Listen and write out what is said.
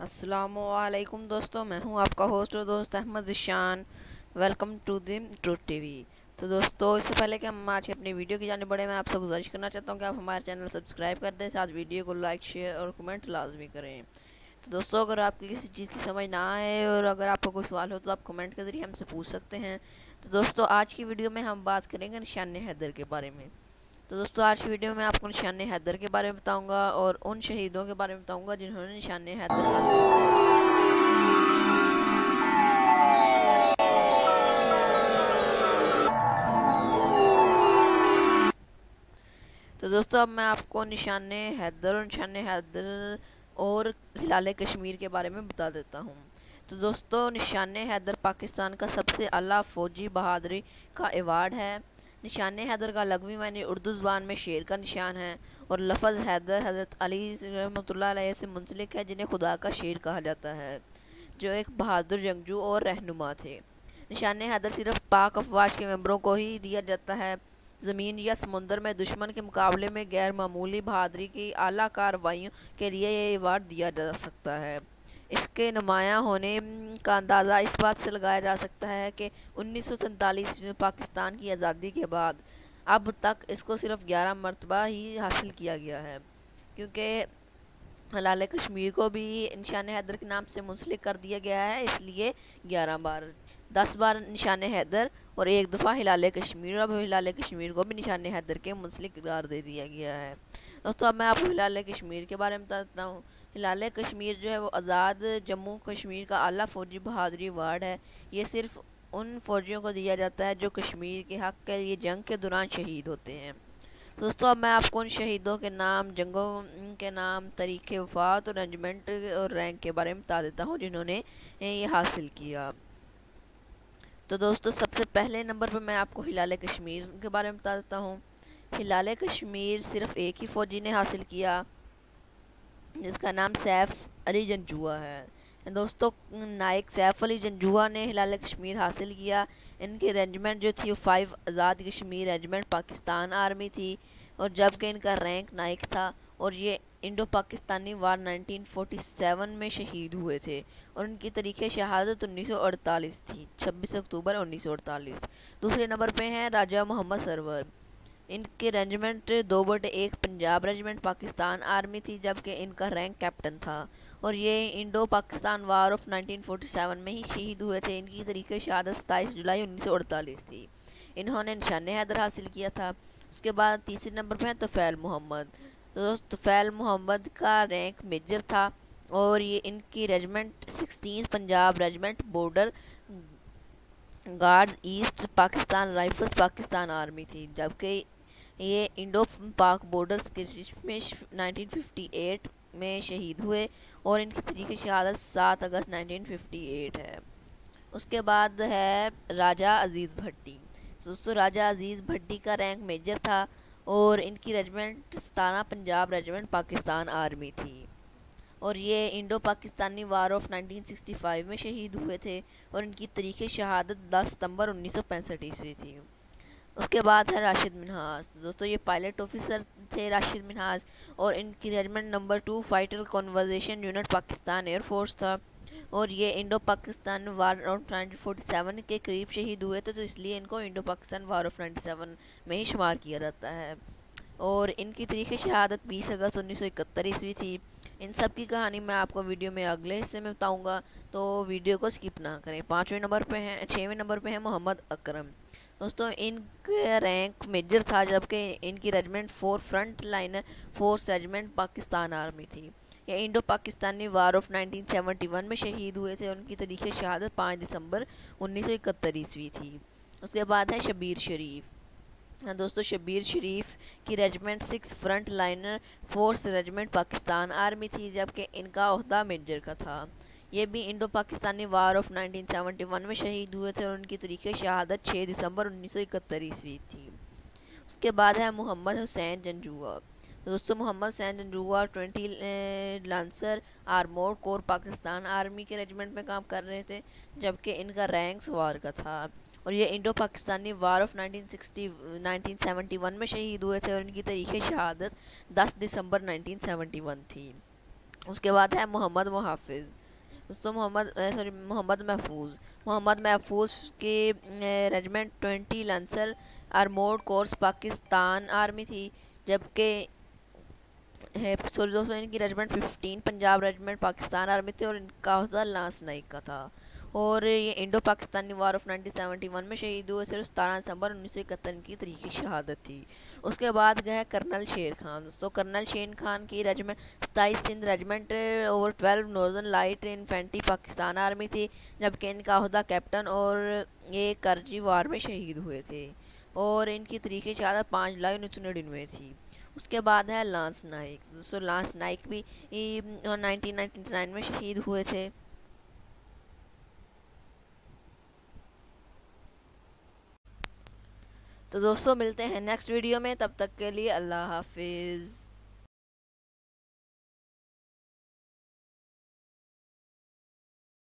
السلام علیکم دوستوں، میں ہوں آپ کا ہوسٹ اور دوست Ahmed Zeeshan. Welcome to the truth T V. تو دوستوں، اس سے پہلے کہ ہم آج اپنی ویڈیو کی جانب بڑھیں، میں آپ سے گزارش کرنا چاہتا ہوں کہ آپ ہمارے چینل سبسکرائب کر دیں، ساتھ ویڈیو کو لائک، شیئر اور کمنٹ لازمی کریں۔ تو دوستوں، اگر آپ کی کسی چیز کی سمجھ نہ آئے اور اگر آپ کو کوئی سوال ہو تو آپ کمنٹ کے ذریعے ہم سے پوچھ سکتے ہیں۔ تو دوستوں، آج کی ویڈیو میں ہم بات کریں گے نشان حیدر کے بارے میں۔ تو دوستوں، آج کی ویڈیو میں آپ کو نشان حیدر کے بارے میں بتاؤں گا اور ان شہیدوں کے بارے میں بتاؤں گا جنہوں نے نشان حیدر حاصل کیا۔ تو دوستو، اب میں آپ کو نشان حیدر اور ہلال کشمیر کے بارے میں بتا دیتا ہوں۔ تو دوستو، نشان حیدر پاکستان کا سب سے اعلیٰ فوجی بہادری کا ایوارڈ ہے۔ نشان حیدر کا لغوی معنی اردو زبان میں شیر کا نشان ہے اور لفظ حیدر حضرت علی رحمۃ اللہ علیہ سے منسلک ہے، جنہیں خدا کا شیر کہا جاتا ہے، جو ایک بہادر جنگجو اور رہنما تھے۔ نشان حیدر صرف پاک افواج کے ممبروں کو ہی دیا جاتا ہے۔ زمین یا سمندر میں دشمن کے مقابلے میں غیر معمولی بہادری کی اعلیٰ کارروائیوں کے لیے یہ ایوارڈ دیا جا سکتا ہے۔ اس کے نمایاں ہونے کا اندازہ اس بات سے لگایا جا سکتا ہے کہ 1947 میں پاکستان کی آزادی کے بعد اب تک اس کو صرف 11 مرتبہ ہی حاصل کیا گیا ہے، کیونکہ ہلال کشمیر کو بھی نشان حیدر کے نام سے منسلک کر دیا گیا ہے، اس لیے 11 بار، 10 بار نشان حیدر اور ایک دفعہ ہلال کشمیر۔ اب ہلال کشمیر کو بھی نشان حیدر کے منسلک قرار دے دیا گیا ہے۔ دوستو، اب میں آپ کو ہلال کشمیر کے بارے میں بتاتا ہوں۔ ہلال کشمیر جو ہے وہ آزاد جموں کشمیر کا اعلیٰ فوجی بہادری ایوارڈ ہے۔ یہ صرف ان فوجیوں کو دیا جاتا ہے جو کشمیر کے حق کے لیے جنگ کے دوران شہید ہوتے ہیں۔ دوستو، اب میں آپ کو ان شہیدوں کے نام، جنگوں کے نام، تاریخ وفات اور رجمنٹ اور رینک کے بارے میں بتا دیتا ہوں جنہوں نے یہ حاصل کیا۔ تو دوستو، سب سے پہلے نمبر پہ میں آپ کو ہلال کشمیر کے بارے میں بتا دیتا ہوں۔ ہلال کشمیر صرف ایک ہی فوجی نے حاصل کیا، جس کا نام سیف علی جنجوعہ ہے۔ دوستو، نائک سیف علی جنجوعہ نے ہلال کشمیر حاصل کیا۔ ان کی رینجمنٹ جو تھی وہ 5 آزاد کشمیر رینجمنٹ پاکستان آرمی تھی، اور جبکہ ان کا رینک نائک تھا، اور یہ انڈو پاکستانی وار 1947 میں شہید ہوئے تھے، اور ان کی تاریخ شہادت 1948 تھی، 26 اکتوبر 1948۔ دوسرے نمبر پہ ہیں راجہ محمد سرور۔ ان کی رینجمنٹ 2/1 پنجاب رینجمنٹ پاکستان آرمی تھی، جبکہ ان کا رینک کیپٹن تھا، اور یہ انڈو پاکستان وار آف 1947 میں ہی شہید ہوئے تھے۔ ان کی تاریخ شہادت 27 جولائی 1948 تھی۔ انہوں نے نشان حیدر حاصل کیا تھا۔ اس کے بعد تیسرے نمبر پہ ہیں طفیل محمد۔ دوست، طفیل محمد کا رینک میجر تھا، اور یہ ان کی regiment 16 Punjab regiment border guards east Pakistan rifles Pakistan army تھی، جبکہ یہ انڈو پاک بارڈرز کے میں 1958 میں شہید ہوئے، اور ان کی تاریخ شہادت 7 اگست 1958 ہے۔ اس کے بعد ہے راجہ عزیز بھٹی۔ دوستو، راجہ عزیز بھٹی کا رینک میجر تھا، اور ان کی regiment 17 Punjab regiment Pakistan army تھی، اور یہ انڈو پاکستانی وار آف 1965 میں شہید ہوئے تھے، اور ان کی تاریخ شہادت 10 ستمبر 1965 عیسوی تھی۔ اس کے بعد ہے راشد منہاس۔ دوستو، یہ پائلٹ آفیسر تھے راشد منہاس، اور ان کی regiment number 2 fighter conversation unit Pakistan air force تھا، اور یہ انڈو پاکستان وار آف 1947 کے قریب شہید ہوئے تھے، تو اس لیے ان کو انڈو پاکستان وار آف 97 میں ہی شمار کیا جاتا ہے، اور ان کی تاریخ شہادت 20 اگست 1971 عیسوی تھی۔ ان سب کی کہانی میں آپ کو ویڈیو میں اگلے حصے میں بتاؤں گا، تو ویڈیو کو سکپ نہ کریں۔ 6ویں نمبر پہ ہیں محمد اکرم۔ دوستو، ان کا رینک میجر تھا، جبکہ ان کی regiment 4 front liner force regiment Pakistan army تھی۔ یہ انڈو پاکستانی وار آف 1971 میں شہید ہوئے تھے، اور ان کی تاریخ شہادت 5 دسمبر 1971 عیسوی تھی۔ اس کے بعد ہے شبیر شریف۔ دوستو، شبیر شریف کی regiment 6 front liner force regiment Pakistan army تھی، جبکہ ان کا عہدہ میجر کا تھا۔ یہ بھی انڈو پاکستانی وار آف 1971 میں شہید ہوئے تھے، اور ان کی تاریخ شہادت 6 دسمبر 1971 عیسوی تھی۔ اس کے بعد ہے محمد حسین جنجوعہ۔ دوستو، محمد حسین جنجوعہ 20 لانسر آرمورڈ کور پاکستان آرمی کے ریجمنٹ میں کام کر رہے تھے، جبکہ ان کا رینک سوار کا تھا، اور یہ انڈو پاکستانی وار آف 1971 میں شہید ہوئے تھے، اور ان کی تاریخ شہادت 10 دسمبر 1971 تھی۔ اس کے بعد ہے محمد محافظ، دوستوں محمد محفوظ، محمد محفوظ کی regiment 20 lancer armoured corps Pakistan army تھی، جبکہ سوری دوستوں ان کی regiment 15 Punjab regiment Pakistan army تھی، اور ان کا عہدہ لانس نائک کا تھا، اور یہ انڈو پاکستانی وار آف 1971 میں شہید ہوئے تھے، 17 دسمبر 1971 کی تاریخی شہادت تھی۔ اس کے بعد گئے کرنل شیر خان، دوستوں کرنل شیر خان کی regiment 27 Sindh regiment over 12 northern light infantry Pakistan army تھی، جبکہ ان کا عہدہ کیپٹن اور یہ کرجی وار میں شہید ہوئے تھے، اور ان کی تاریخی شہادت 5 جولائی 1999 تھی۔ اس کے بعد ہے لانس نائک، دوستوں لانس نائک بھی 1999 میں شہید ہوئے تھے۔ تو دوستوں ملتے ہیں نیکسٹ ویڈیو میں، تب تک کے لیے اللہ حافظ۔